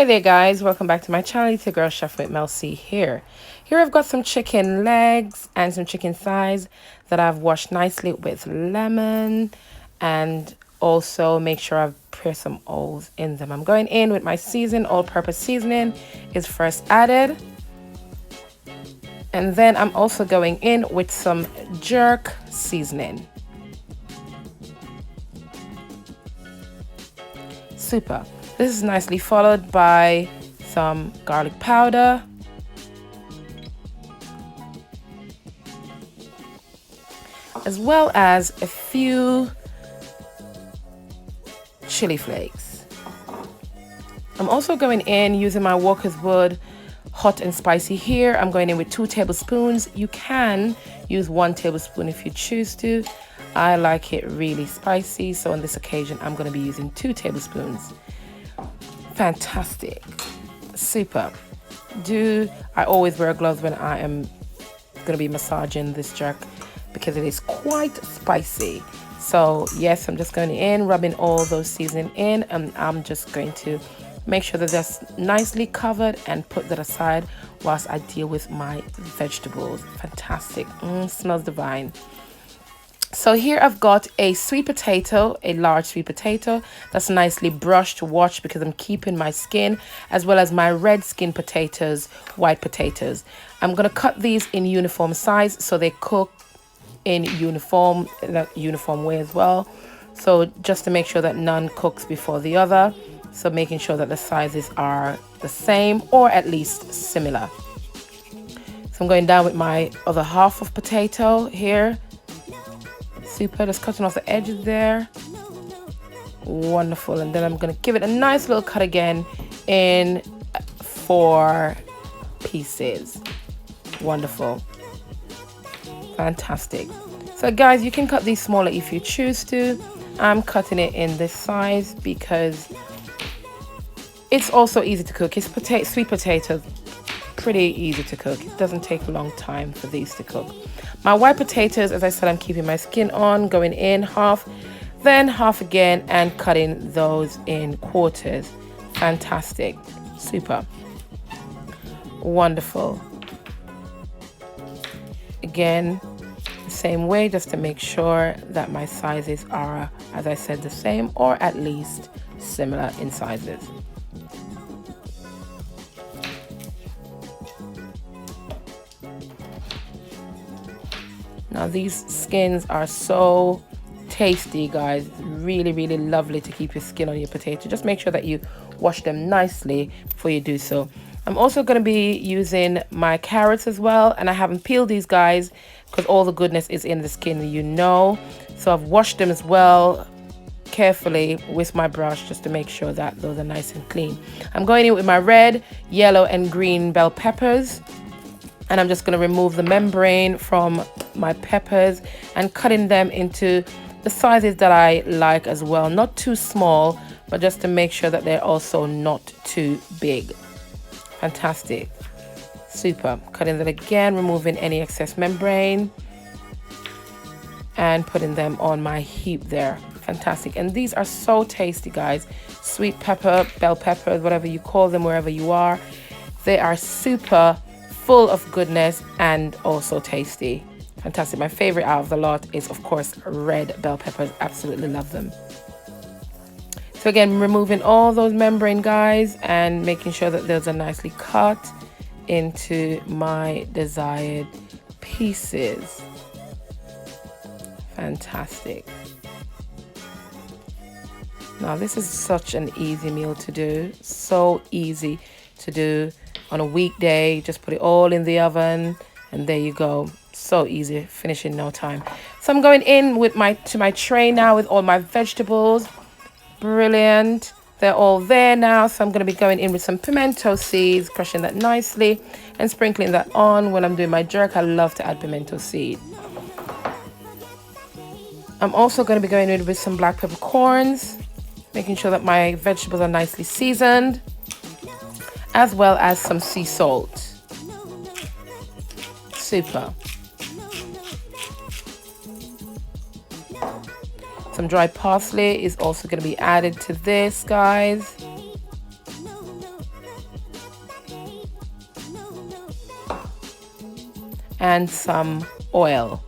Hey there guys, welcome back to my channel. It's your girl Chef with Mel C here. Here I've got some chicken legs and some chicken thighs that I've washed nicely with lemon, and also make sure I've put some oils in them. I'm going in with my seasoned all-purpose seasoning is first added, and then I'm also going in with some jerk seasoning. Super. This is nicely followed by some garlic powder, as well as a few chili flakes. I'm also going in using my Walker's Wood hot and spicy here. I'm going in with 2 tablespoons. You can use 1 tablespoon if you choose to. I like it really spicy, so on this occasion I'm going to be using 2 tablespoons. Fantastic. Super. I always wear gloves when I am going to be massaging this jerk because it is quite spicy. So yes, I'm just going in, rubbing all those seasoning in, and I'm just going to make sure that that's nicely covered and put that aside whilst I deal with my vegetables. Fantastic. Smells divine. So here I've got a sweet potato, a large sweet potato that's nicely brushed, washed, because I'm keeping my skin, as well as my red skin potatoes, white potatoes. I'm going to cut these in uniform size so they cook in uniform way as well. So just to make sure that none cooks before the other. So making sure that the sizes are the same or at least similar. So I'm going down with my other half of potato here. Super, just cutting off the edges there. Wonderful. And then I'm going to give it a nice little cut again in 4 pieces. Wonderful. Fantastic. So guys, you can cut these smaller if you choose to. I'm cutting it in this size because it's also easy to cook. It's sweet potatoes, pretty easy to cook. It doesn't take a long time for these to cook. My white potatoes, as I said, I'm keeping my skin on, going in half, then half again, and cutting those in quarters. Fantastic. Super. Wonderful. Again, the same way, just to make sure that my sizes are, as I said, the same or at least similar in sizes. Now these skins are so tasty, guys. Really, really lovely to keep your skin on your potato. Just make sure that you wash them nicely before you do so. I'm also going to be using my carrots as well, and I haven't peeled these guys because all the goodness is in the skin, you know. So I've washed them as well carefully with my brush just to make sure that those are nice and clean. I'm going in with my red, yellow, and green bell peppers. And I'm just going to remove the membrane from my peppers and cutting them into the sizes that I like as well. Not too small, but just to make sure that they're also not too big. Fantastic. Super. Cutting that again, removing any excess membrane and putting them on my heap there. Fantastic. And these are so tasty, guys. Sweet pepper, bell peppers, whatever you call them, wherever you are. They are super full of goodness and also tasty. Fantastic. My favorite out of the lot is, of course, red bell peppers. Absolutely love them. So again, removing all those membrane, guys, and making sure that those are nicely cut into my desired pieces. Fantastic. Now this is such an easy meal to do. So easy to do. On a weekday, just put it all in the oven and there you go. So easy, finish in no time. So I'm going in with my tray now with all my vegetables. Brilliant. They're all there now. So I'm going to be going in with some pimento seeds, crushing that nicely and sprinkling that on when I'm doing my jerk. I love to add pimento seed. I'm also going to be going in with some black peppercorns, making sure that my vegetables are nicely seasoned, as well as some sea salt. Super. Some dried parsley is also going to be added to this, guys. and some oil.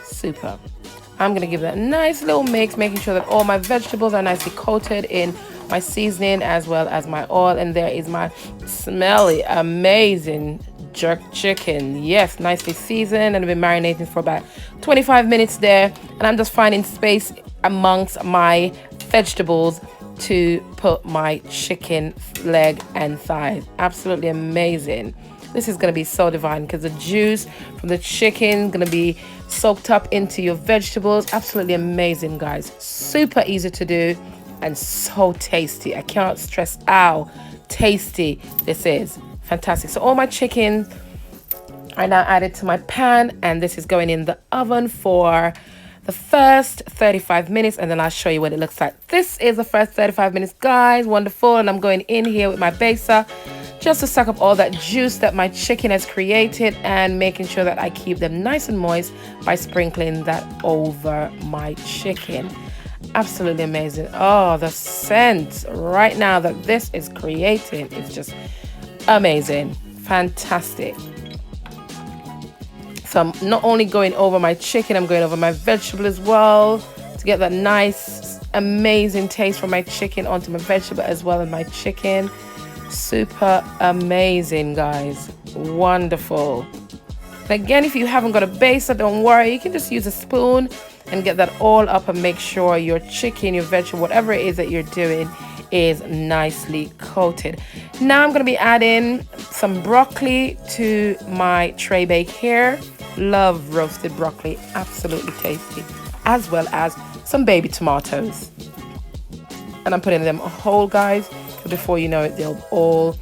Super. I'm gonna give that a nice little mix, making sure that all my vegetables are nicely coated in my seasoning as well as my oil. And there is my smelly, amazing jerk chicken. Yes, nicely seasoned, and I've been marinating for about 25 minutes there. And I'm just finding space amongst my vegetables to put my chicken leg and thighs. Absolutely amazing. This is going to be so divine because the juice from the chicken going to be soaked up into your vegetables. Absolutely amazing, guys. Super easy to do and so tasty. I cannot stress how tasty this is. Fantastic. So all my chicken are now added to my pan, and this is going in the oven for the first 35 minutes, and then I'll show you what it looks like. This is the first 35 minutes, guys. Wonderful. And I'm going in here with my baser just to suck up all that juice that my chicken has created, and making sure that I keep them nice and moist by sprinkling that over my chicken. Absolutely amazing. Oh, the scent right now that this is creating is just amazing. Fantastic. So I'm not only going over my chicken, I'm going over my vegetable as well to get that nice, amazing taste from my chicken onto my vegetable as well as my chicken. Super amazing, guys. Wonderful. And again, if you haven't got a baser, don't worry. You can just use a spoon and get that all up and make sure your chicken, your vegetable, whatever it is that you're doing is nicely coated. Now I'm going to be adding some broccoli to my tray bake here. Love roasted broccoli, absolutely tasty, as well as some baby tomatoes. And I'm putting them whole, guys. So before you know it, they'll all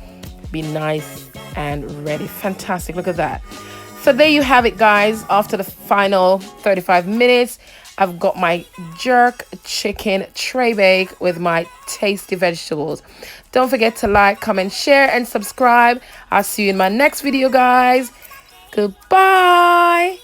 be nice and ready. Fantastic, look at that. So there you have it, guys. After the final 35 minutes, I've got my jerk chicken tray bake with my tasty vegetables. Don't forget to like, comment, share, and subscribe. I'll see you in my next video, guys. Goodbye.